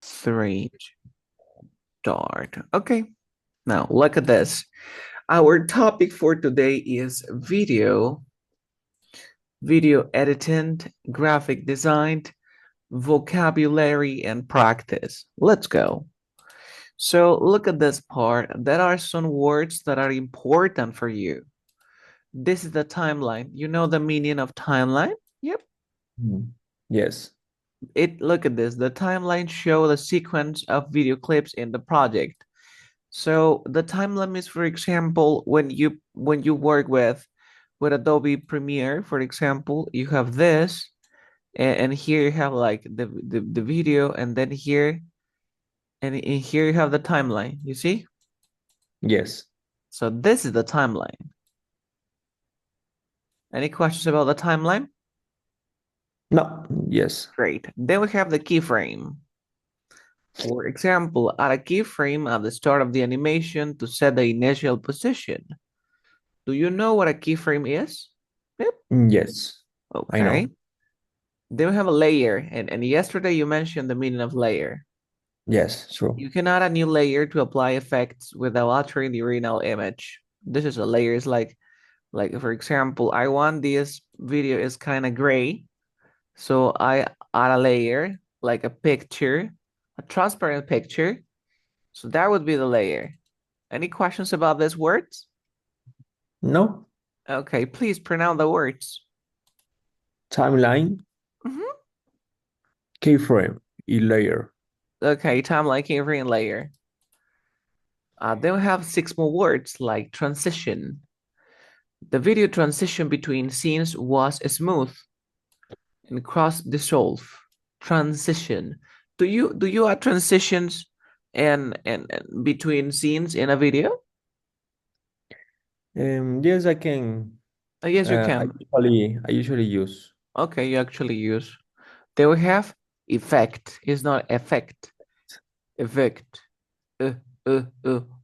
Three, start. Okay, now look at this. Our topic for today is video editing, graphic design, vocabulary, and practice. Let's go. So look at this part. There are some words that are important for you. This is the timeline. You know the meaning of timeline? Yep. Mm. Yes. Look at this. The timeline show the sequence of video clips in the project. So the timeline is, for example, when you work with Adobe Premiere, for example, you have this, and here you have like the video, and then here and in here you have the timeline. You see? Yes. So this is the timeline. Any questions about the timeline? No. Yes. Great. Then we have the keyframe. For example, add a keyframe at the start of the animation to set the initial position. Do you know what a keyframe is? Yep. Yes. I Okay. know. Then we have a layer, and yesterday you mentioned the meaning of layer. Yes. True. You can add a new layer to apply effects without altering the original image. This is a layer. It's like for example, I want this video is kind of gray, so I add a layer like a picture, a transparent picture. So that would be the layer. Any questions about these words? No. Okay, please pronounce the words. Timeline, Mhm. keyframe, y layer. Okay, timeline keyframe layer. Then we have six more words like transition. The video transition between scenes was smooth and cross dissolve. Transition. Do you add transitions and between scenes in a video? Yes, I can. Yes, you I can. usually use. Okay, you actually use. Then we have effect. It's not effect. Effect. Uh,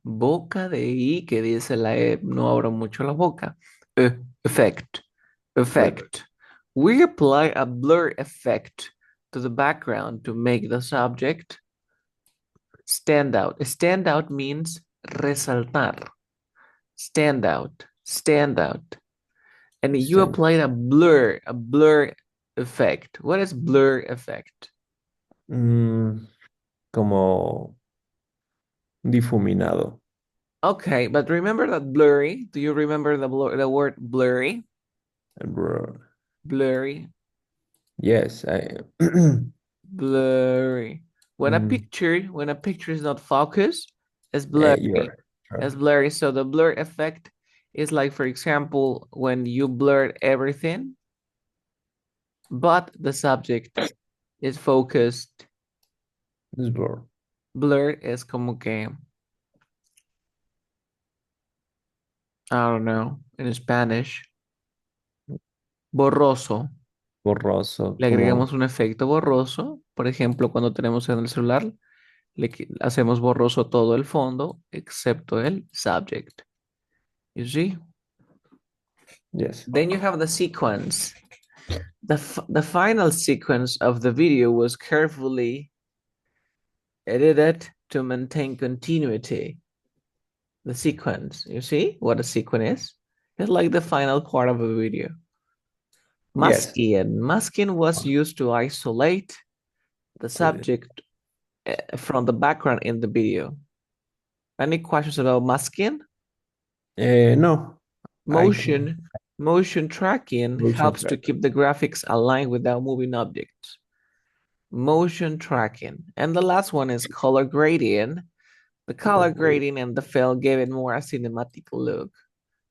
Boca de I que dice la E. No abro mucho la boca. Effect. Perfect. Effect. We apply a blur effect to the background to make the subject stand out. Stand out means resaltar. Stand out. Stand out. And you Stand. applied a blur effect. What is blur effect? Mm, como difuminado. Okay, but remember that blurry. Do you remember the word blurry? Bro. Blurry, Yes, I. blurry. Mm, When a picture is not focused, it's blurry. you're sure. It's blurry. So the blur effect is like, for example, when you blur everything, but the subject is focused. It's blur. Blur es como que, I don't know, in Spanish, borroso. Borroso, Le como. agregamos un efecto borroso. Por ejemplo, cuando tenemos en el celular, hacemos borroso todo el fondo, excepto el subject. You see? Yes. Then you have the sequence. The final sequence of the video was carefully edited to maintain continuity. The sequence, you see what a sequence is? It's like the final part of a video. Yes. Masking. Masking was used to isolate the Uh, subject from the background in the video. Any questions about masking? no, I can Motion, motion tracking motion helps to track. keep the graphics aligned without moving objects. Motion tracking. And the last one is color grading. The color Great. grading and the fill gave it more a cinematic look.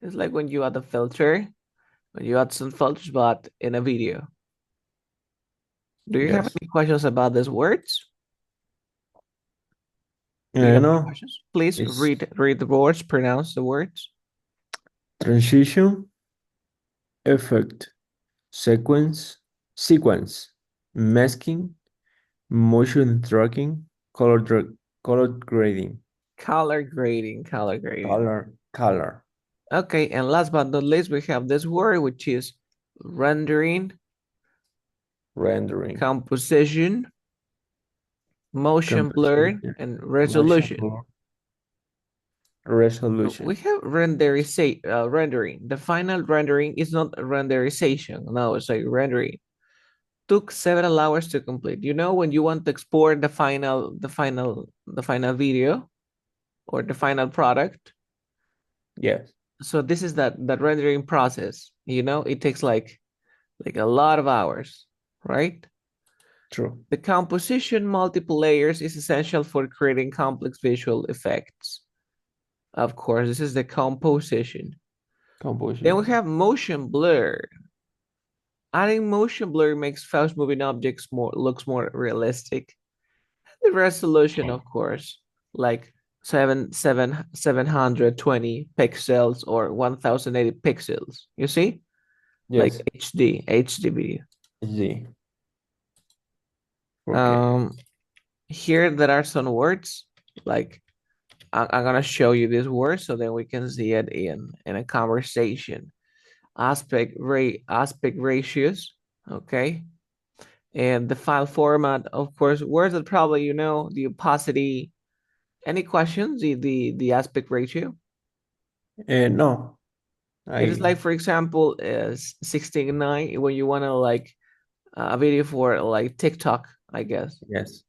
It's like when you add a filter, when you add some filters, but in a video. Do you have Yes. any questions about these words? Do you have any No, questions? Please it's read the words, pronounce the words. transition, effect, sequence, masking, motion tracking, color grading, Color grading, color grading. color, Okay, and last but not least, we have this word, which is rendering, rendering, composition, motion blur, composition, and motion resolution. blur, So we resolution. have rendering. The final rendering is not renderization. No, it's like rendering. Took several hours to complete. You know, when you want to export the final video or the final product. Yes, So this is that rendering process. You know, it takes like a lot of hours, right? true. The composition multiple layers is essential for creating complex visual effects. Of course, this is the composition. Then we Composition. have motion blur. Adding motion blur makes fast moving objects looks more realistic. The resolution, of course, like 720 pixels or 1080 pixels. You see? Like Yes, HD video. Z. Okay. Um, Here there are some words like I'm gonna show you these words so then we can see it in a conversation. Aspect ratios, okay, and the file format, of course, words that probably you know, the opacity. Any questions? The aspect ratio. No, It is I, like, for example, is 16:9 when you want to like a video for like TikTok, I guess. yes.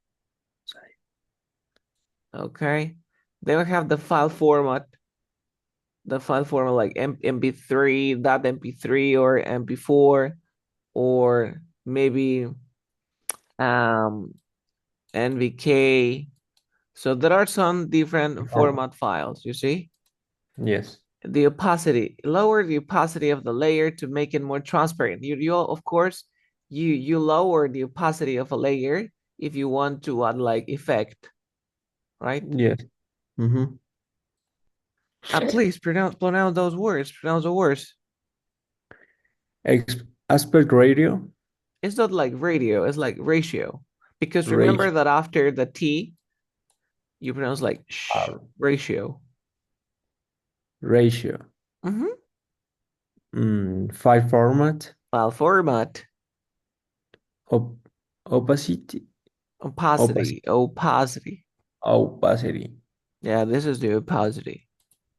Okay. Then we have the file format. The file format like MP3, .mp3 or MP4 or maybe um NVK. So there are some different Oh, format files, you see? yes, The opacity, lower the opacity of the layer to make it more transparent. You of course you lower the opacity of a layer if you want to add like effect, right? yes. Mm-hmm. Please pronounce those words. Pronounce the words. Ex Aspect radio, It's not like radio, it's like ratio. Because remember ratio, that after the T, you pronounce like R, ratio. ratio. Mm-hmm. File format, File format, op opacity, opacity, opacity. opacity, Yeah, this is the opacity.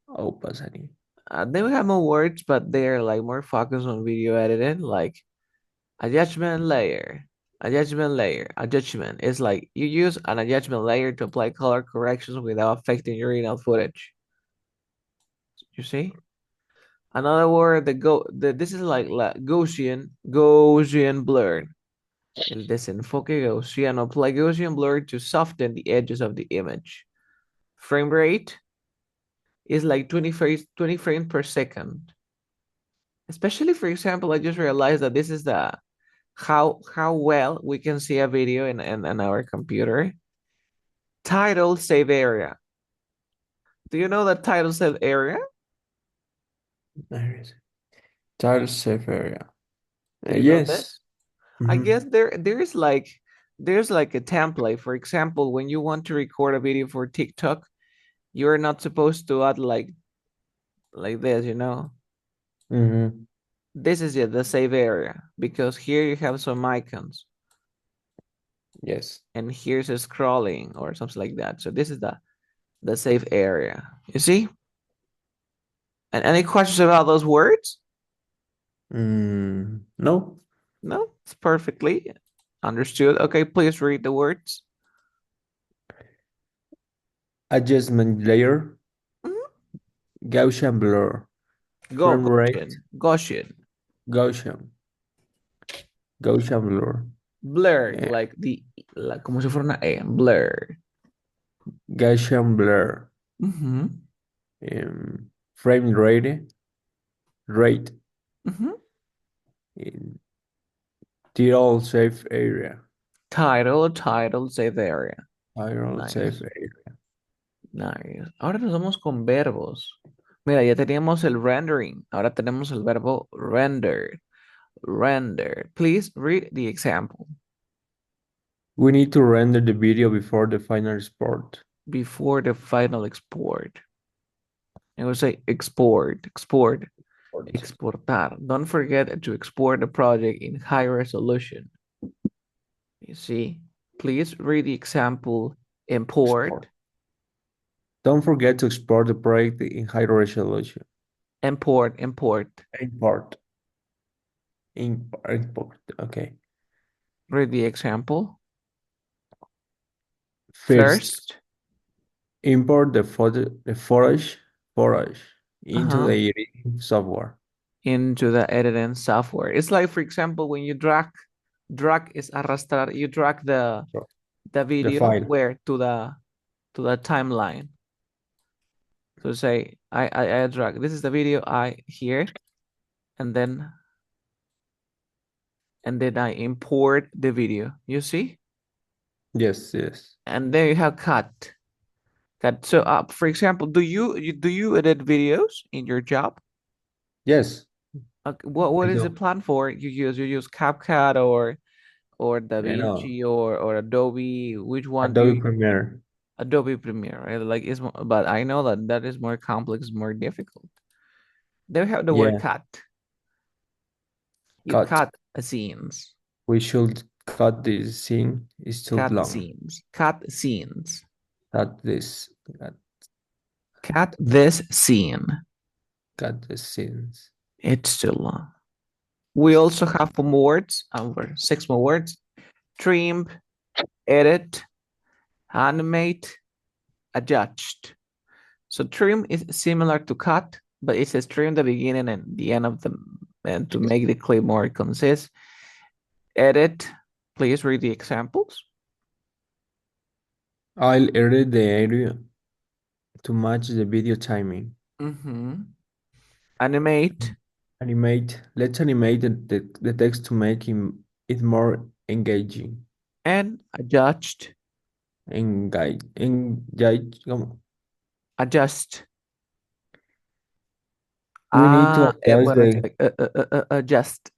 opacity. Then we have more words, but they're like more focused on video editing, like adjustment layer. Adjustment layer. Adjustment is like you use an adjustment layer to apply color corrections without affecting your original footage. You see? Another word, this is like Gaussian blur. El desenfoque Gaussiano. Apply Gaussian blur to soften the edges of the image. Frame rate is like 20 frames per second. Especially, for example, I just realized that this is the how well we can see a video in our computer. Title save area. Do you know that title save area? There is title safe area. Do you know Yes. this? I Mm-hmm. guess there's like a template. For example, when you want to record a video for TikTok, you're not supposed to add like this, you know. Mm-hmm. This is it, the save area, because here you have some icons Yes. and here's a scrolling or something like that. So this is the save area. You see? And any questions about those words? No. No, it's perfectly understood. Okay, please read the words. Adjustment layer, Mhm. Gaussian blur, frame rate, Gaussian, Gaussian, Gaussian blur, blur, eh, like como si fuera una E, blur. Gaussian blur, Mhm, frame rate, mhm. in title safe area, Title, save area. title safe Nice, area. nice. Ahora nos vamos con verbos. Mira, ya teníamos el rendering. Ahora tenemos el verbo render. Render. Please read the example. We need to render the video before the final export. Before the final export. I would say export, exportar. Don't forget to export the project in high resolution. You see? Please read the example. Import, Export. Don't forget to export the project in high resolution. import. Import. Import. Okay. Read the example. First, First, import the forage into uh-huh, the editing software. into the editing software. It's like, for example, when you drag is arrastrar, you drag So the the video file. where to the timeline. So say I drag. This is the video I here, and then I import the video. You see? Yes, yes. And there you have cut. Cut. So for example, do you edit videos in your job? Yes, What I is the do. plan for you use CapCut or You know, DaVinci or Adobe? Which one do Adobe you Premiere. Adobe Premiere, right? Like but I know that that is more complex, more difficult. They have the word Yeah, cut. You cut. cut scenes. We should cut this scene. It's too Cut long. scenes. Cut scenes. Cut this. Cut, Cut this scene. cut the scenes. It's too long. We also have more words, six more words. Trim, edit, animate, adjust. So trim is similar to cut, but it says trim the beginning and the end of the and to make the clip more concise. Edit, please read the examples. I'll edit the area to match the video timing. Mm-hmm. Animate Let's animate the text to make it more engaging. and adjust, Come. adjust. We need to adjust Bueno, it's the like adjust.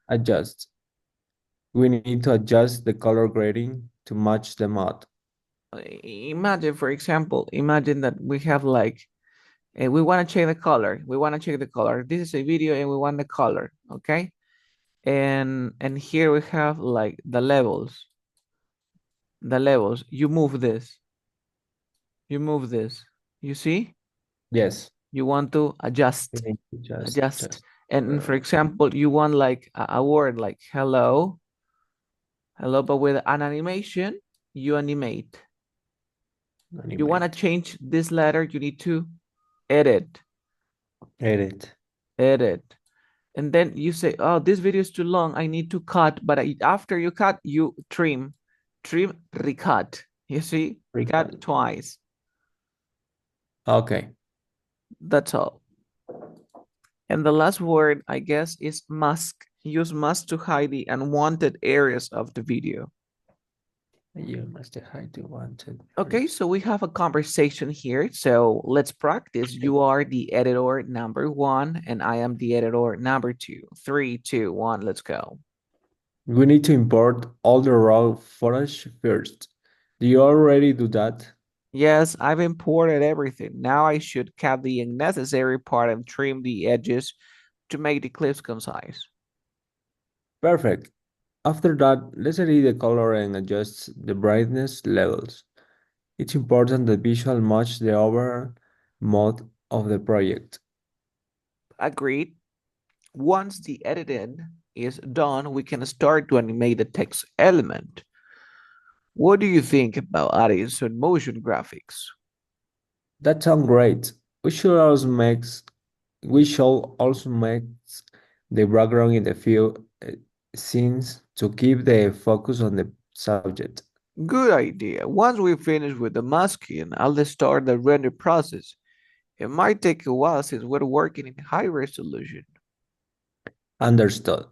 adjust. We need to adjust the color grading to match the mod. Imagine, for example, imagine that we have like, we want to check the color. We want to check the color. This is a video and we want the color, okay? And here we have like the levels. The levels. You move this. You see? Yes, You want to we adjust, need to adjust. just And for example, you want like a word like hello, hello, but with an animation, you animate. You want to animate, change this letter, you need to edit, edit, edit. And then you say, oh, this video is too long. I need to cut. But after you cut, you trim, recut. You see, cut record. twice. Okay. That's all. And the last word, I guess, is mask. Use mask to hide the unwanted areas of the video. You must hide the wanted Okay, areas. so we have a conversation here. So let's practice. You are the editor number one, and I am the editor number two. Three, two, one, let's go. We need to import all the raw footage first. Do you already do that? Yes, I've imported everything. Now I should cut the unnecessary part and trim the edges to make the clips concise. Perfect. After that, let's edit the color and adjust the brightness levels. It's important that visual match the overall mode of the project. Agreed. Once the editing is done, we can start to animate the text element. What do you think about adding some motion graphics? That sounds great. We should also make the background in the few scenes to keep the focus on the subject. Good idea. Once we finish with the masking, I'll start the render process. It might take a while since we're working in high resolution. Understood.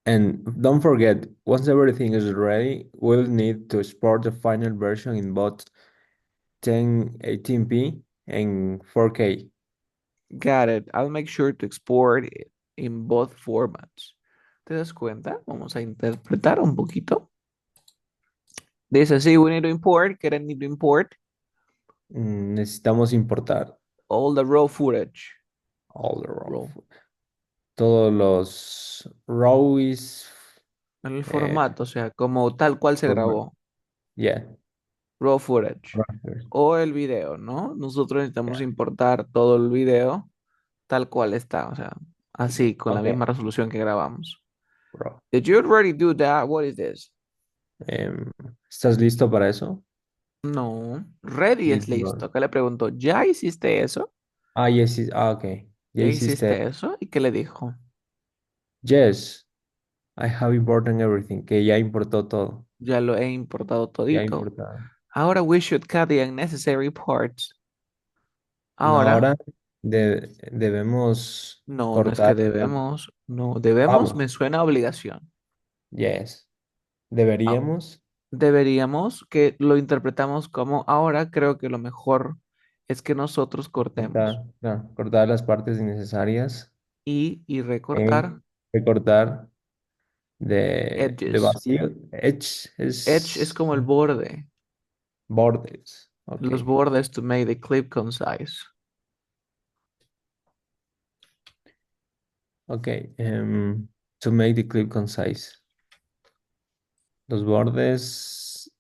And don't forget, once everything is ready, we'll need to export the final version in both 1080p and 4K. Got it. I'll make sure to export it in both formats. ¿Te das cuenta? Vamos a interpretar un poquito. Dice así, we need to import, que need to import Necesitamos importar all the raw footage. all the raw Raw. food. Todos los raws. En el eh, formato, o sea, como tal cual se format. grabó, Yeah, raw footage. raster. O el video, ¿no? Nosotros necesitamos Yeah, importar todo el video tal cual está, o sea, así, con la misma okay, resolución que grabamos. bro. Did you already do that? What is this? Em, ¿Estás listo para eso? No, ready es Listo, listo. bro. ¿Qué le preguntó? ¿Ya hiciste eso? Ah, yes, ok. Ya ¿Ya hiciste. hiciste eso? ¿Y qué le dijo? Yes, I have imported everything. Que ya importó todo. Ya lo he importado Ya todito. importado. Ahora we should cut the unnecessary parts. No, Ahora, ahora debemos no, no es que cortar. debemos, no, debemos Vamos. me suena a obligación. Yes. Ah, Deberíamos deberíamos que lo interpretamos como ahora creo que lo mejor es que nosotros cortemos cortar, no, cortar las partes innecesarias y e recortar recortar de edges. vacío. Edge Edge es es como el borde, bordes. Ok. los bordes to make the clip concise. Ok. To make the clip concise. Los bordes.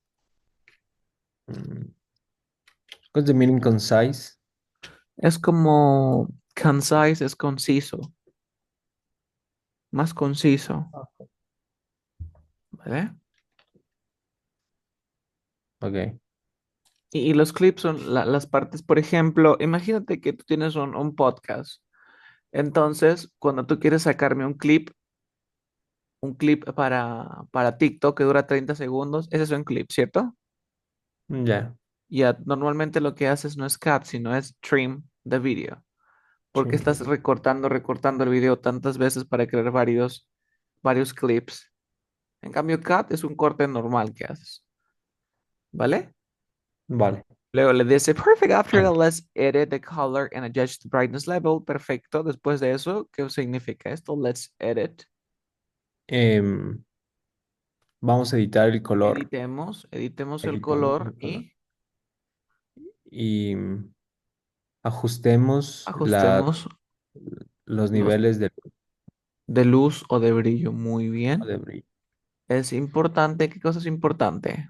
What's the meaning concise? Es como concise es conciso, más conciso, ¿vale? Ok. Y los clips son las partes, por ejemplo, imagínate que tú tienes un podcast. Entonces, cuando tú quieres sacarme un clip para TikTok que dura 30 segundos, ese es un clip, ¿cierto? Ya. Ya normalmente lo que haces no es cut, sino es trim the video, porque Trim estás recortando el video tantas veces para crear varios clips. En cambio, cut es un corte normal que haces, ¿vale? Vale. Luego le dice, perfect, after Ah. that, let's edit the color and adjust the brightness level. Perfecto. Después de eso, ¿qué significa esto? Let's edit. Em, Vamos a editar el color. Editemos el Editamos color el color. y Y ajustemos ajustemos los los niveles de luz o de brillo. Muy bien. de brillo. Es importante. ¿Qué cosa es importante?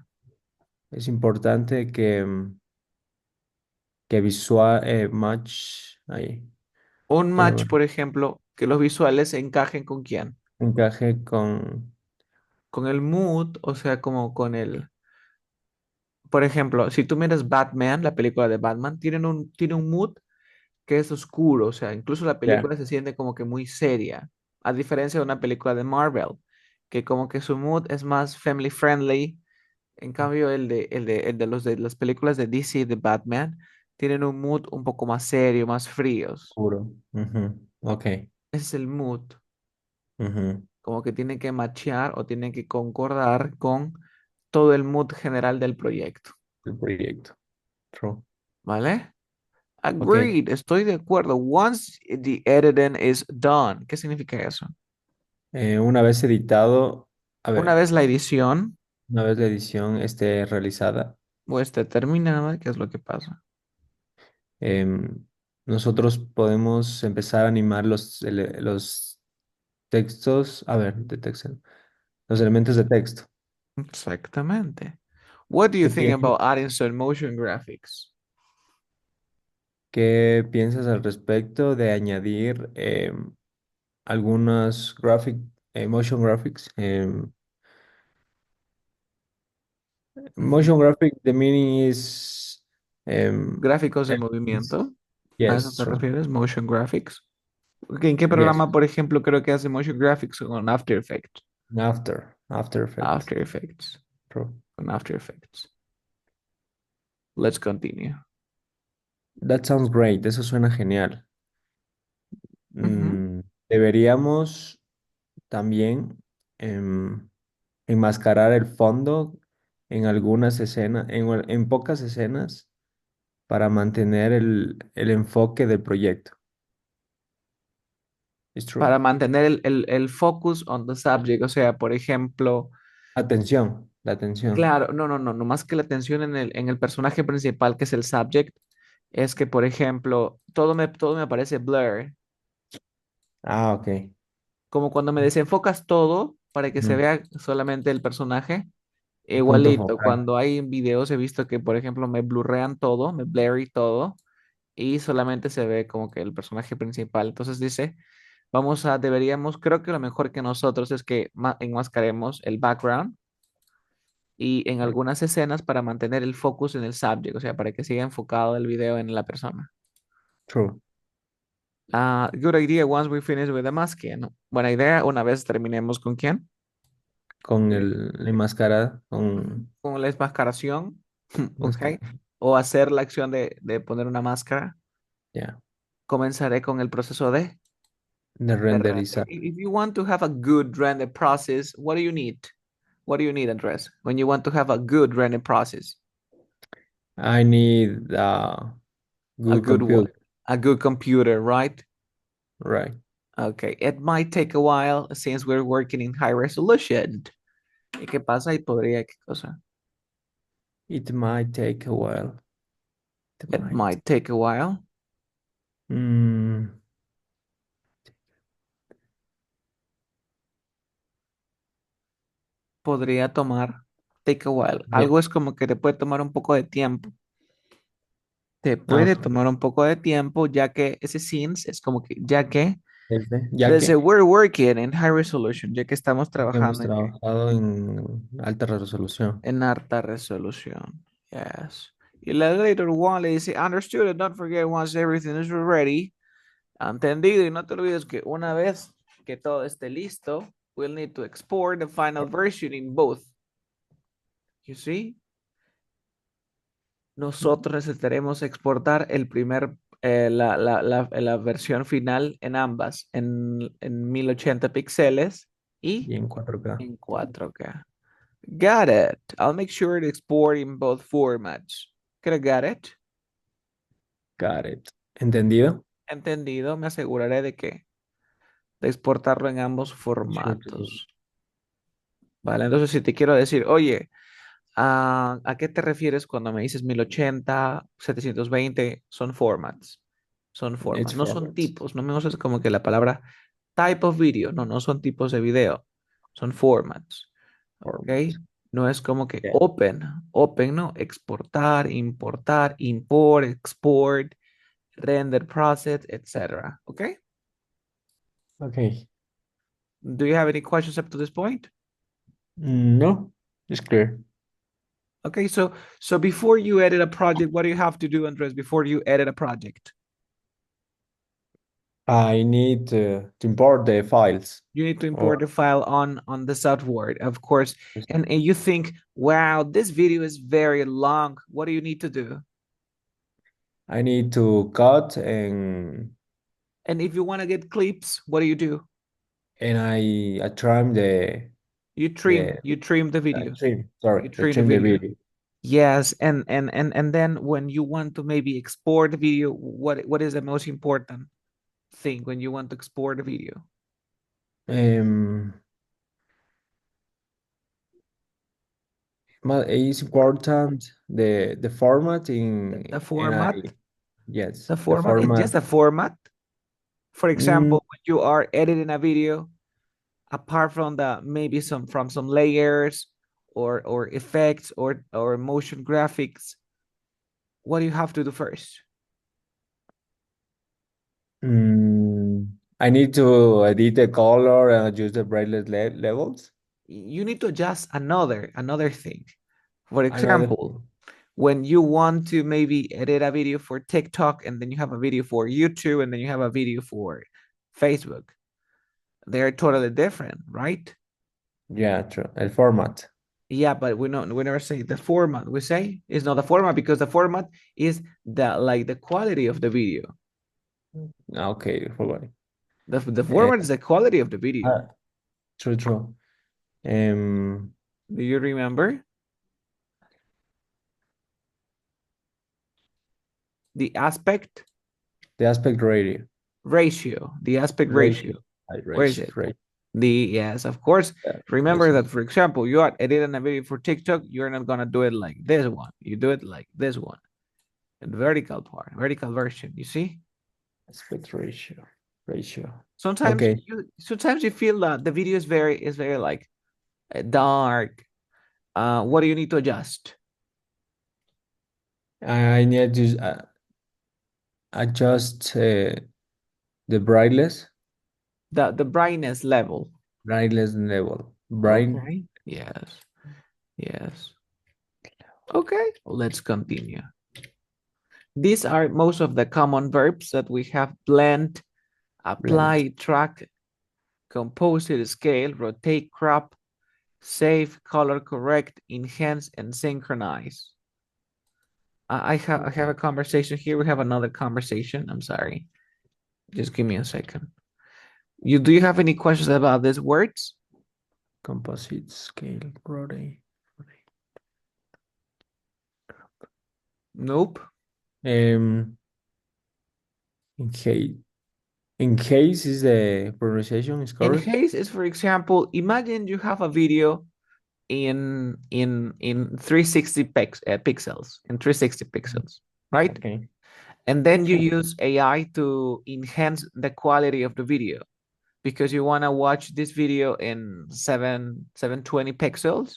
Es importante que visual match ahí, Un bueno, match, por ejemplo, que los visuales encajen con quién. encaje con Con el mood, o sea, como con el... Por ejemplo, si tú miras Batman, la película de Batman, tiene un mood que es oscuro, o sea, incluso la ya, película se siente como que muy seria, a diferencia de una película de Marvel, que como que su mood es más family friendly. En cambio el de las películas de DC de Batman tienen un mood un poco más serio, más fríos. oscuro. Ujú, ok. Ese es el mood, Ujú, como que tiene que machear o tiene que concordar con todo el mood general del proyecto, el proyecto. True. ¿vale? Ok. Agreed, estoy de acuerdo. Once the editing is done, ¿qué significa eso? Una vez editado, a Una ver, vez la edición una vez la edición esté realizada, o esté terminada, ¿qué es lo que pasa? em, nosotros podemos empezar a animar los textos, a ver, de texto, los elementos de texto. Exactamente. What do you ¿Qué think piensas? about adding some motion graphics? ¿Qué piensas al respecto de añadir algunas motion graphics? Mm, Motion graphic, the meaning is um, Gráficos de is- movimiento. ¿A eso yes, te true. refieres? Motion graphics. Ok, ¿en qué Yes, programa, por ejemplo, creo que hace motion graphics con After Effects? after effects. After Effects. True. Con After Effects. Let's continue. That sounds great. Eso suena genial. Ujú. Deberíamos también em, enmascarar el fondo en algunas escenas, en pocas escenas, para mantener el enfoque del proyecto. It's true. Para mantener el focus on the subject. O sea, por ejemplo, Atención, la atención. claro, no más que la atención en el personaje principal, que es el subject, es que, por ejemplo, todo me parece blur. Ah, ok. Como cuando me desenfocas todo, para que se Mm, vea solamente el personaje. punto Igualito, focal. cuando hay videos he visto que, por ejemplo, me blurrean todo, me blurry todo y solamente se ve como que el personaje principal. Entonces dice, deberíamos, creo que lo mejor que nosotros es que enmascaremos el background y en Right. algunas escenas para mantener el focus en el subject, o sea, para que siga enfocado el video en la persona. True. Good idea once we finish with the masking. ¿No? Buena idea, una vez terminemos con quién? Con la enmascarada, con Con la enmascaración, ¿ok? máscara. O hacer la acción de poner una máscara. Ya. Comenzaré con el proceso De de render. renderizar. If you want to have a good render process, what do you need? What do you need, Andres, when you want to have a good render process? I need a A good good one, computer. a good computer, right? Right. Okay, it might take a while since we're working in high resolution. ¿Y qué pasa? Y podría, ¿qué cosa? It might take a while. It It might. might take a while. Mm, Podría tomar, take a while. yeah. Algo es como que te puede tomar un poco de tiempo. Te puede Okay. tomar un poco de tiempo, ya que ese since es como que, ya que, Ya desde que we're working in high resolution, ya que estamos hemos trabajando en qué? trabajado en alta resolución. En alta resolución. Yes. Y la later one le dice, understood and don't forget once everything is ready. Entendido y no te olvides que una vez que todo esté listo, we'll need to export the final version in both. You see? Nosotros necesitaremos exportar la versión final en ambas, en 1080 píxeles y Y en 4K. en 4K. Got it. I'll make sure to export in both formats. Could I got it? Got it. ¿Entendido? Entendido, me aseguraré de exportarlo en ambos Sure to. formatos. Vale, entonces si te quiero decir, oye, ¿a qué te refieres cuando me dices 1080, 720? Son formats. Son It's formas, no son format. tipos. No me uses como que la palabra type of video. No, no son tipos de video. Son formats. ¿Ok? Format. No es como que Yeah. open. Open, no. Exportar, importar, import, export, render process, etc. ¿Ok? Okay. Do you have any questions up to this point? No, it's clear. Okay, so before you edit a project, what do you have to do, Andres, before you edit a project? I need to import the files. You need to Or import the file on the software, of course. And you think, wow, this video is very long. What do you need to do? I need to cut And if you want to get clips, what do? and I trim the You trim the I video. trim, You sorry, I trim the trim the video. video. Yes, and then when you want to maybe export the video, what is the most important thing when you want to export the video? Um, but it's important the format The, in the and I format, yes, the the format, it's format. just a format. For Mm, example, when you are editing a video, apart from the maybe some layers or effects or motion graphics, what do you have to do first? I need to edit the color and adjust the brightness levels. You need to adjust another thing. For Another example, when you want to maybe edit a video for TikTok and then you have a video for YouTube and then you have a video for Facebook, they're totally different, right? yeah, true. El format. Yeah, but we never say the format. We say it's not the format because the format is the quality of the video. Okay, following. The Uh, format is the quality of the video. true, true. Um, Do you remember the aspect the aspect ratio. ratio? The aspect ratio. Ratio. Where is Ratio. it? Ratio. Yes, of course. Remember Ratio. that, for example, you are editing a video for TikTok, you're not gonna do it like this one. You do it like this one. The vertical part, vertical version. You see? Aspect ratio. ratio. Sometimes Okay. you feel that the video is very like dark. What do you need to adjust? I need to adjust the The brightness level. brightness level. Bright. Okay. Yes. Yes. Okay. Let's continue. These are most of the common verbs that we have: blend, Blend. apply, track, composite, scale, rotate, crop, save, color correct, enhance, and synchronize. I have a conversation here. We have another conversation. I'm sorry. Just give me a second. Do you have any questions about these words? Composite scale. Rotate. Nope. Um, in case is the pronunciation is In correct. case is, for example, imagine you have a video in 360 pixels, in 360 pixels, right? Okay. And then you use AI to enhance the quality of the video because you want to watch this video in 720 pixels.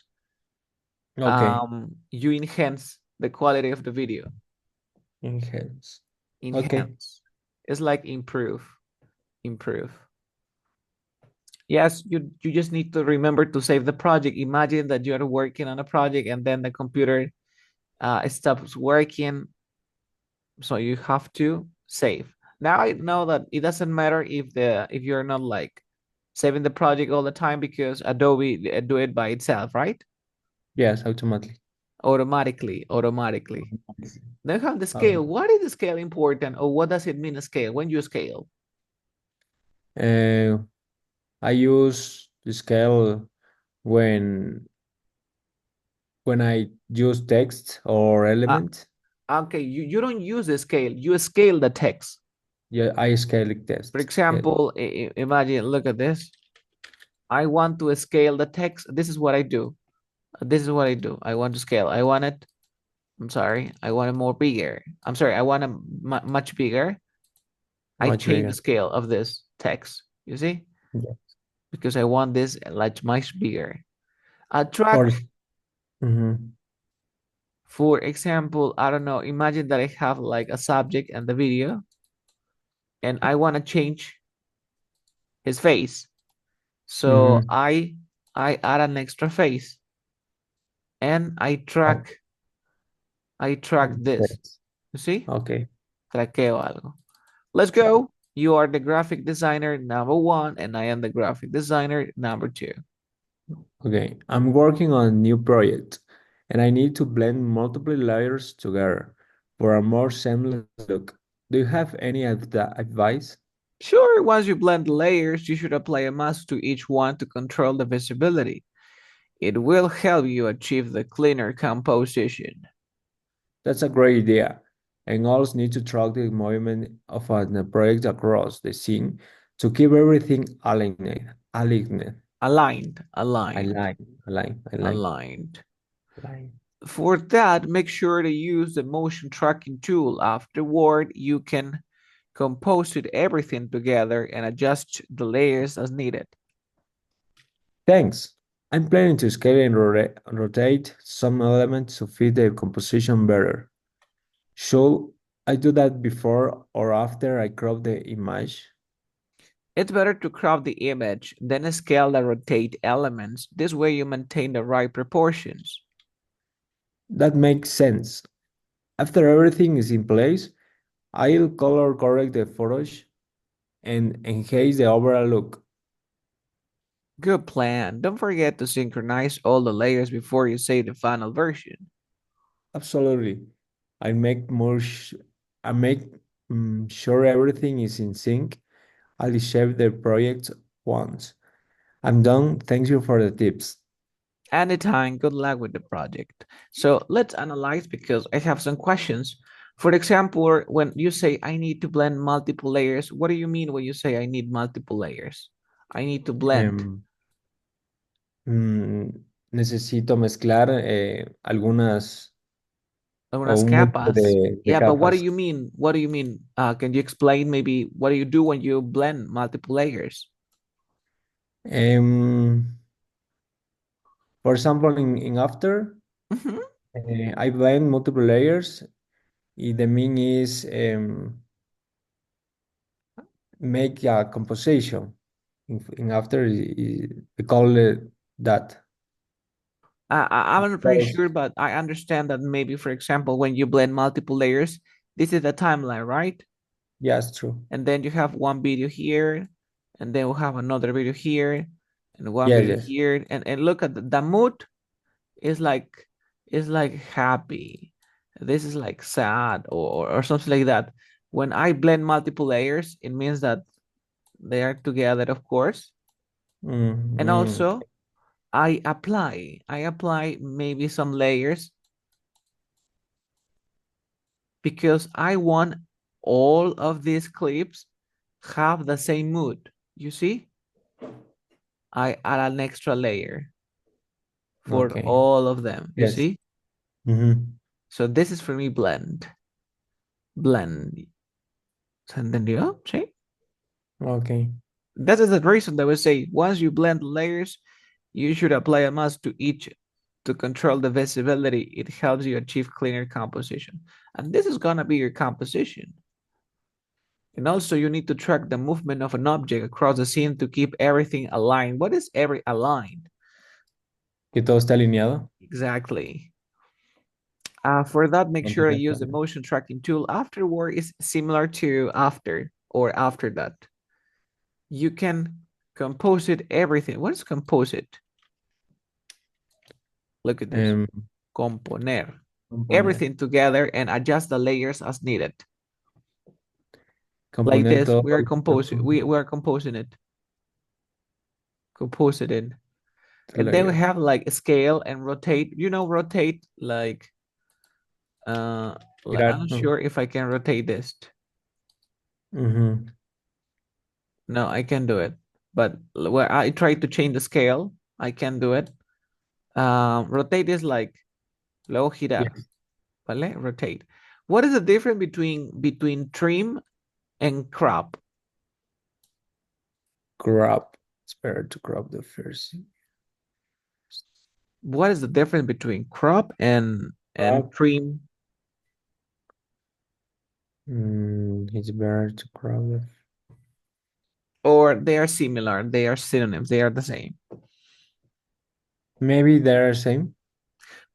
Okay. You enhance the quality of the video. Enhance. Okay. Enhance. It's like improve. Improve. Yes, you just need to remember to save the project. Imagine that you are working on a project and then the computer stops working, so you have to save. Now I know that it doesn't matter if you're not like saving the project all the time because Adobe do it by itself, right? Yes, automatically. Automatically. Then you have the Um, scale. What is the scale important, or what does it mean a scale when you scale? uh, I use the scale when I use text or Uh, element. okay, you don't use the scale, you scale the text. Yeah, I scale For text. example, imagine, look at this. I want to scale the text. This is what I do. This is what I do. I want to scale. I want it. I'm sorry. I want it more bigger. I'm sorry. I want it much bigger. I Much change the bigger. scale of this text. You see? Yeah. Because I want this like much bigger. A Or track, mhm, for example, I don't know. Imagine that I have like a subject and the video, and I want to change his face. So mhm. I add an extra face and Oh, I track this. text. You see? Okay. Traqueo algo. Let's Track. go. You are the graphic designer number one, and I am the graphic designer number two. Okay. I'm working on a new project and I need to blend multiple layers together for a more seamless look. Do you have any advice? Sure, once you blend the layers, you should apply a mask to each one to control the visibility. It will help you achieve the cleaner composition. That's a great idea. And also need to track the movement of a project across the scene to keep everything aligned. Aligned. Aligned, aligned, Aligned. aligned. Aligned. For that, make sure to use the motion tracking tool. Afterward, you can compose it everything together and adjust the layers as needed. Thanks. I'm planning to scale and rotate some elements to fit the composition better. Should I do that before or after I crop the image? It's better to crop the image, then scale the rotate elements. This way you maintain the right proportions. That makes sense. After everything is in place, I'll color correct the photos and enhance the overall look. Good plan. Don't forget to synchronize all the layers before you save the final version. Absolutely. I make more I make sure everything is in sync. I'll share the project once. I'm done. Thank you for the tips. Anytime, good luck with the project. So let's analyze because I have some questions. For example, when you say I need to blend multiple layers, what do you mean when you say I need multiple layers? I need to blend. Em, necesito mezclar algunas. Algunas o múltiplo capas. de Yeah, but what do capas. you mean? What do you mean? Can you explain maybe what do you do when you blend multiple layers? Um, for example, in After, Mhm. I blend multiple layers. The mean is make a composition. In After, we call it that. I'm not pretty Those- sure, but I understand that maybe, for example, when you blend multiple layers, this is the timeline, right? Yes, true. And then you have one video here, and then we'll have another video here, and one Yes, video yes. here, and look at the mood is like happy. This is like sad or something like that. When I blend multiple layers, it means that they are together, of course. And Mm, also I apply maybe some layers because I want all of these clips have the same mood. You see? I add an extra layer for okay. all of them. You Yes. see? Mm-hmm. So this is for me blend. Blend. ¿Se Sí. Okay. That is the reason that we say once you blend layers, you should apply a mask to each to control the visibility. It helps you achieve cleaner composition. And this is gonna be your composition. And also you need to track the movement of an object across the scene to keep everything aligned. What is every aligned? Que todo está alineado. Exactly. For that, make sure I use the Completamente. motion tracking tool. Afterward is similar to after or after that. You can compose it everything. What is compose it? Look at this. Em, Componer. componer. Everything together and adjust the layers as needed. Like Componer this, todo. we are composing. We are composing it. Compose it in. And then we Layer. have like scale and rotate. You know, rotate uh I'm Girar. not sure if I can rotate this. Ujú. No, I can do it. But where I try to change the scale, I can do it. Rotate is like luego girar, Yes. ¿vale? Rotate. What is the difference between trim and crop? Crop. It's better to crop the first. What is the difference between crop and Crop. trim? It's better to crop the. Or they are similar, they are synonyms, they are the same. Maybe they're same.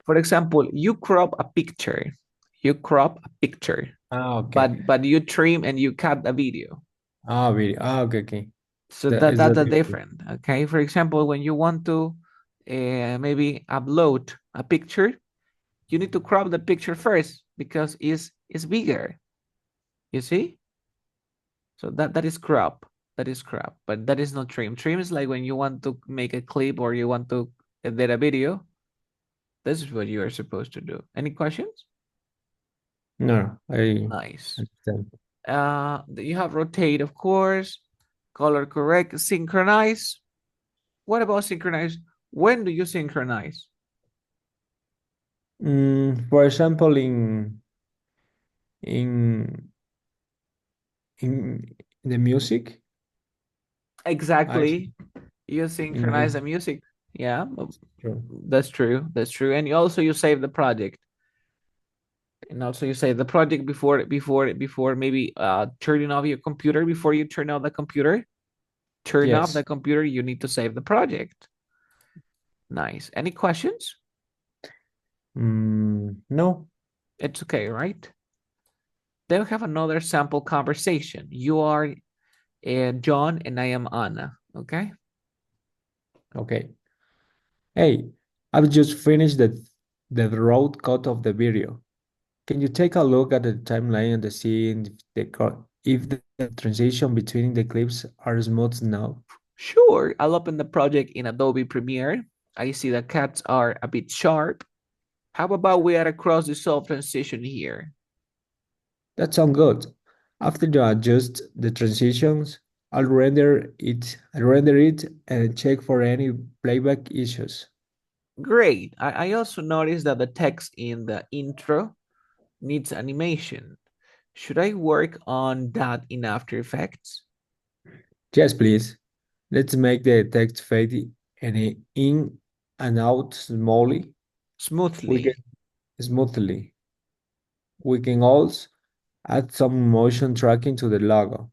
For example, you crop a picture. You crop a picture, Ah, okay. but you trim and you cut a video. Ah, video. Ah, okay, okay. So That is that's that the different. difference. Okay. For example, when you want to maybe upload a picture, you need to crop the picture first because it's bigger. You see? So that is crop. That is crop, but that is not trim. Trim is like when you want to make a clip or you want to edit a video. This is what you are supposed to do. Any questions? No, I Nice. understand. You have rotate, of course, color correct, synchronize. What about synchronize? When do you synchronize? For example, in in the music, I Exactly. You in synchronize music. the music. Yeah, True. that's true. That's true. And you also you save the project. And also you save the project before maybe turning off your computer before you turn off the computer. Turn off the Yes. computer, you need to save the project. Nice. Any questions? No. It's okay, right? Then we have another sample conversation. You are John and I am Anna. Okay. Okay. Hey, I've just finished the road cut of the video. Can you take a look at the timeline and see if the transition between the clips are smooth now? Sure. I'll open the project in Adobe Premiere. I see the cuts are a bit sharp. How about we add a cross dissolve transition here? That sounds good. After you adjust the transitions, I'll render it and check for any playback issues. Great. I also noticed that the text in the intro needs animation. Should I work on that in After Effects? Yes, please. Let's make the text fade and in and out smoothly. We can Smoothly. smoothly. We can also add some motion tracking to the logo.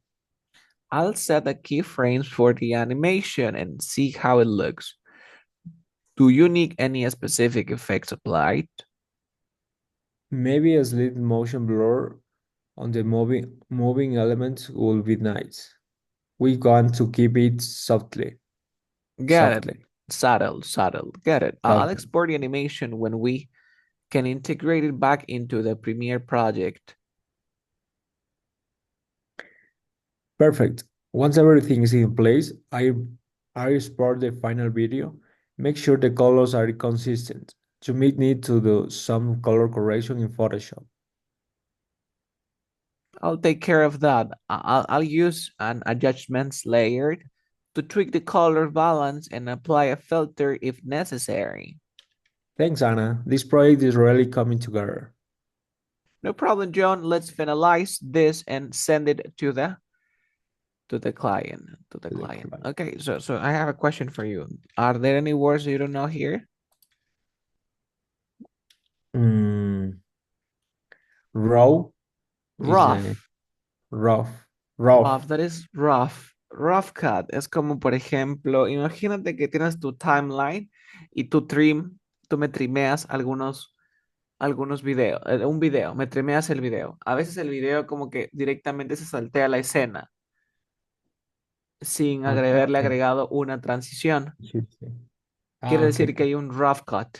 I'll set the keyframes for the animation and see how it looks. Do you need any specific effects applied? Maybe a slight motion blur on the moving elements will be nice. We want to keep it Get it. softly. Subtle, subtle. Get it. I'll Softly. export the animation when we can integrate it back into the Premiere project. Perfect. Once everything is in place, I export the final video. Make sure the colors are consistent. You may need to do some color correction in Photoshop. I'll take care of that. I'll use an adjustments layer to tweak the color balance and apply a filter if necessary. Thanks, Anna. This project is really coming together. No problem, John. Let's finalize this and send it to the client. To the client. Okay, so I have a question for you. Are there any words you don't know here? Mm, raw is a Rough. rough. Rough, Rough. that is rough. Rough cut es como, por ejemplo, imagínate que tienes tu timeline y tú me trimeas algunos videos, un video, me trimeas el video. A veces el video como que directamente se saltea la escena sin haberle Okay. agregado una transición. Sí, sí. Quiere Okay, decir que okay. hay un rough cut.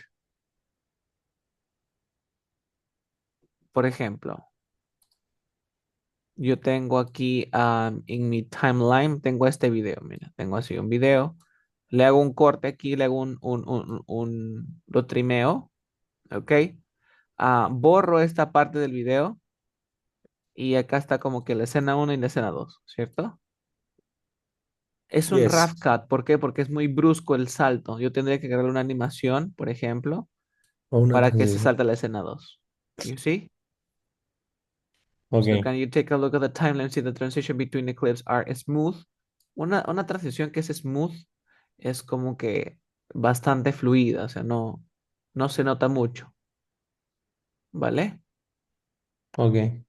Por ejemplo, yo tengo aquí en mi timeline, tengo este video, mira, tengo así un video. Le hago un corte aquí, le hago lo trimeo, ¿ok? Borro esta parte del video y acá está como que la escena uno y la escena 2, ¿cierto? Es un Yes. rough cut, ¿por qué? Porque es muy brusco el salto. Yo tendría que crear una animación, por ejemplo, O una para que se transición. salte la escena 2. You see? So Okay. can you take a look at the timeline, see the transition between the clips are smooth? Una transición que es smooth es como que bastante fluida, o sea, no se nota mucho, ¿vale? Okay.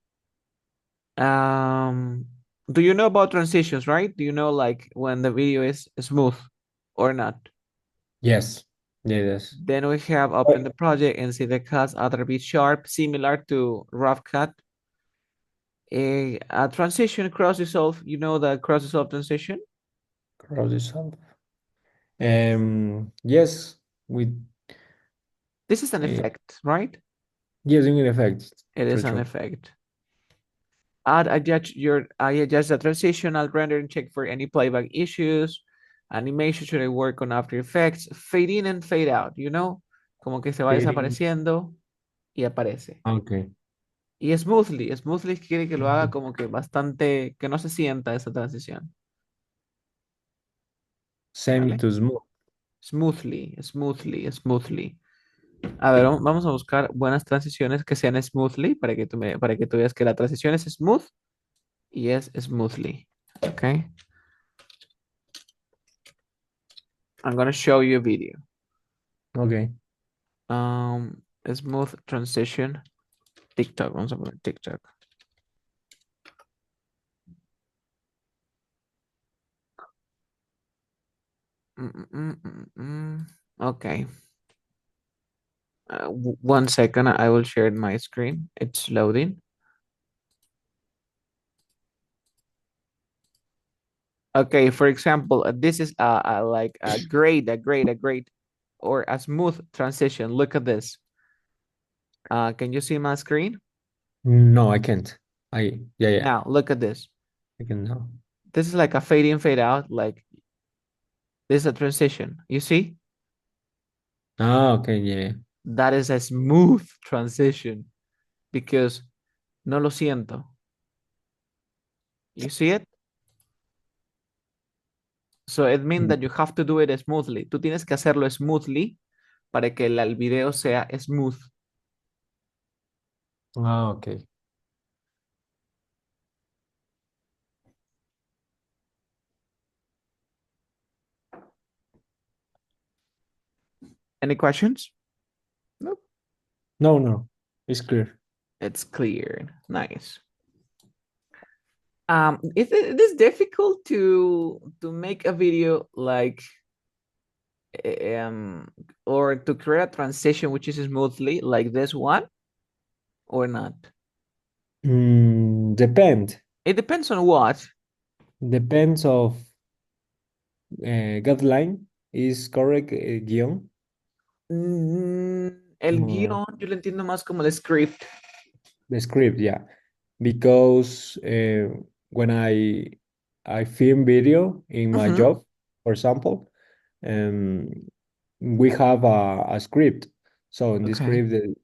Um, do you know about transitions, right? Do you know like when the video is smooth or not? Yes. Yes. Then we have open Yes. the project and see the cuts other bit sharp, similar to rough cut. A transition cross dissolve, you know the cross dissolve transition? Cross yourself. Yes, we This is an uh, effect, right? yes, in effect, It for is an sure. effect. I adjust the transition, I'll render and check for any playback issues. Animation should I work on After Effects. Fade in and fade out, you know? Como que se va Fading. desapareciendo y aparece. Okay. Y smoothly quiere que lo haga como que bastante, que no se sienta esa transición, Semi ¿vale? to smooth. Smoothly. A ver, vamos a buscar buenas transiciones que sean smoothly para que tú veas que la transición es smooth y es smoothly. ¿Ok? I'm gonna show you a video. Okay. Smooth transition. TikTok, vamos a poner TikTok. Okay. 1 second, I will share my screen. It's loading. Okay, for example, this is like a great, or a smooth transition. Look at this. Can you see my screen? No, I can't. Yeah. Now, look at this. I can now. This is like a fade in, fade out. Like this is a transition. You see? Ah, okay, yeah. That is a smooth transition because no lo siento. You see it? So it means Mm, that you have to do it smoothly. Tú tienes que hacerlo smoothly para que el video sea smooth. Ah, okay. Any questions? Nope. No, no, it's clear. It's clear. Nice. Is it is difficult to make a video like um or to create a transition which is smoothly like this one or not? Depend. It depends on what. Depends of guideline. Is correct guion? El Uh, guión yo lo entiendo más como el script. the script, yeah. Because when I film video in my Mhm. job, for example, um, we have a script. So in this Okay. script,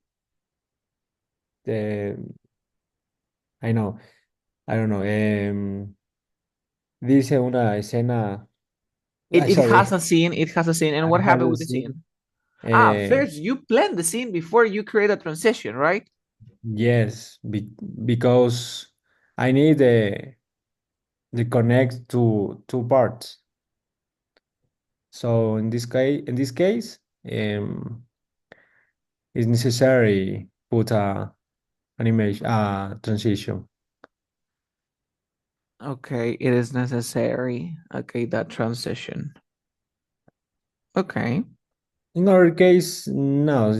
the I know, I don't know. Dice una escena. It has Sorry, a scene. It has a scene. And I what happened haven't with the seen. scene? Ah, Uh, first you plan the scene before you create a transition, right? yes, because I need the connect to two parts. So in this case, it's necessary put a animation, transition. Okay, it is necessary. Okay, that transition. Okay. In our case, no,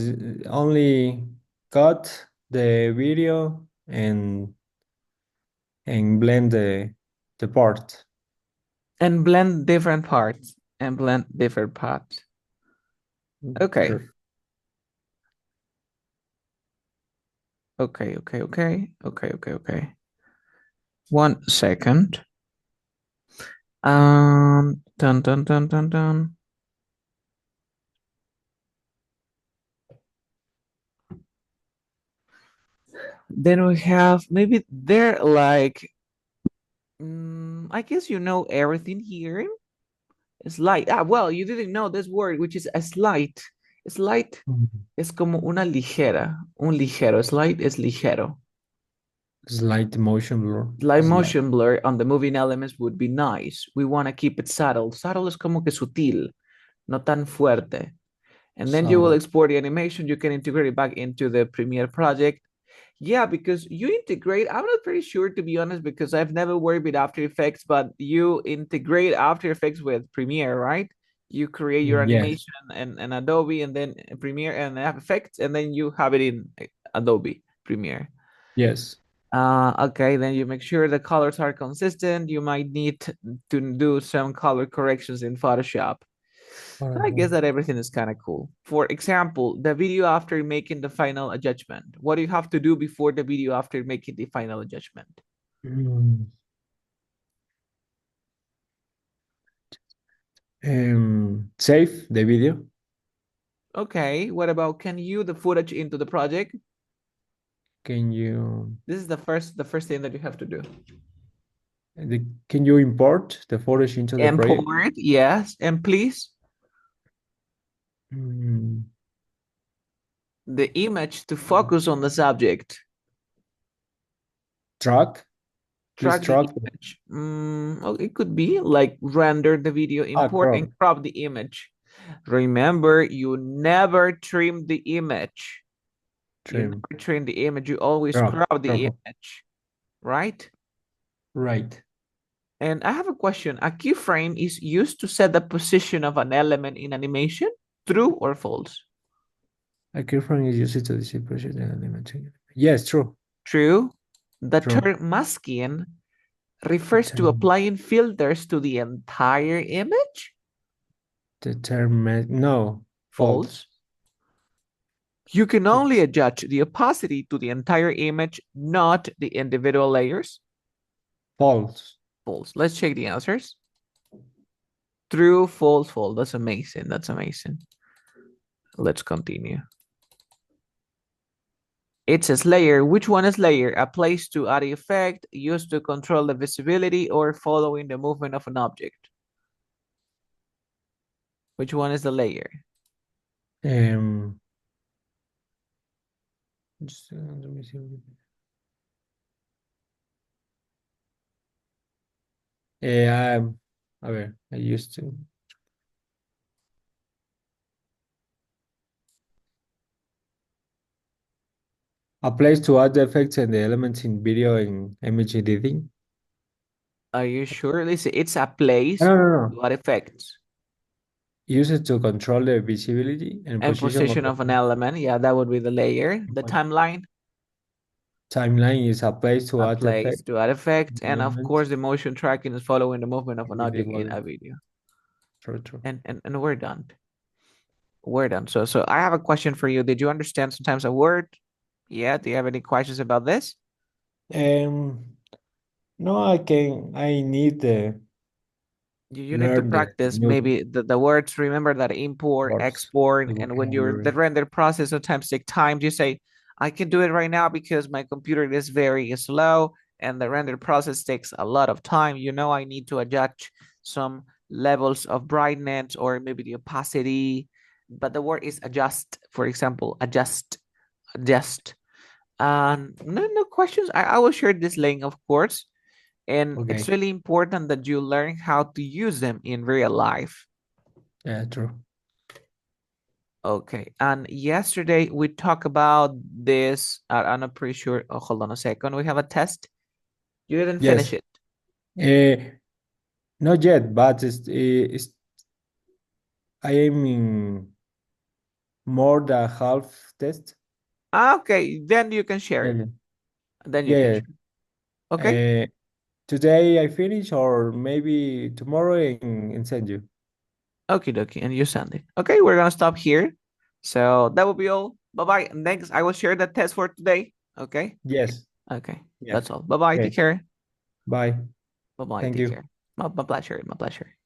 only cut the video and blend the part. And blend different parts. And blend different parts. Okay. Perfect. Okay, okay, okay. Okay, okay, okay. 1 second. Dun dun dun dun dun. Then we have maybe they're like I guess you know everything here. Slight. Ah, well, you didn't know this word, which is a slight. Slight Mhm. es como una ligera, un ligero. Slight es ligero. Slight motion blur. Slight Slight. motion blur on the moving elements would be nice. We want to keep it subtle. Subtle es como que sutil, no tan fuerte. And then you will Subtle. export the animation. You can integrate it back into the Premiere project. Yeah, because you integrate, I'm not pretty sure to be honest, because I've never worked with After Effects, but you integrate After Effects with Premiere, right? You create your Yes. animation and Adobe and then Premiere and After Effects, and then you have it in Adobe Premiere. Yes. Okay, then you make sure the colors are consistent. You might need to do some color corrections in Photoshop. I guess that everything is kind of cool. For example, the video after making the final judgment. What do you have to do before the video after making the final judgment? Mm. Save the video. Okay, what about can you the footage into the project? Can you This is the first thing that you have to do. can you import the footage into the project? Import, yes, and please Mm, the image to focus on the subject. Track. Please Track the track. image. Well, it could be like render the video, import and Crop. crop the image. Remember, you never trim the image. You Trim. never trim the image. You always Crop. crop the Crop. image, right? Right. And I have a question. A keyframe is used to set the position of an element in animation, true or false? A keyframe is used to distinguish the element. Yes, true. True. The True. term masking refers to Term, applying filters to the entire image. the term, no, false. False. You can The only adjust the opacity to the entire image, not the individual layers. false. False. Let's check the answers. True, false, false. That's amazing. That's amazing. Let's continue. It says layer. Which one is layer? A place to add effect, used to control the visibility, or following the movement of an object? Which one is the layer? Um, Let me see. I'm, a ver, I used to. A place to add the effects and the elements in video and image editing. Are you sure? Listen, it's a place No, no, no. to add effects Use it to control the visibility and and position of position of an element. Yeah, that would be the layer. The the timeline, timeline is a place to a add place effects to add effects. and And of elements course, the motion tracking is following the movement of in an object in visible. a video. True, true. And we're done. We're done. So I have a question for you. Did you understand sometimes a word? Yeah. Do you have any questions about this? Um, no, I need to You need to learn the practice new maybe the words. Remember that import, words, export, the and when you're the vocabulary. render process sometimes take time. You say, I can do it right now because my computer is very slow and the render process takes a lot of time. You know, I need to adjust some levels of brightness or maybe the opacity. But the word is adjust, for example, adjust. No questions. I will share this link, of course. And it's Okay. really important that you learn how to use them in real life. Yeah, true. Okay. And yesterday we talked about this. I'm not pretty sure. Oh, hold on a second. We have a test. You didn't finish Yes. it. Uh, Not yet, but I am in more than half test. Okay. Then you can share it. Yeah, Then you can yeah. share. Okay. yeah. Today I finish, or maybe tomorrow and send you. Okie dokie. And you send it. Okay. We're going to stop here. So that will be all. Bye bye. Next, I will share the test for today. Okay. Yes. Okay. Yeah. That's all. Bye bye. Take Okay. care. Bye. Bye bye. Thank Take you. care. My pleasure. My pleasure.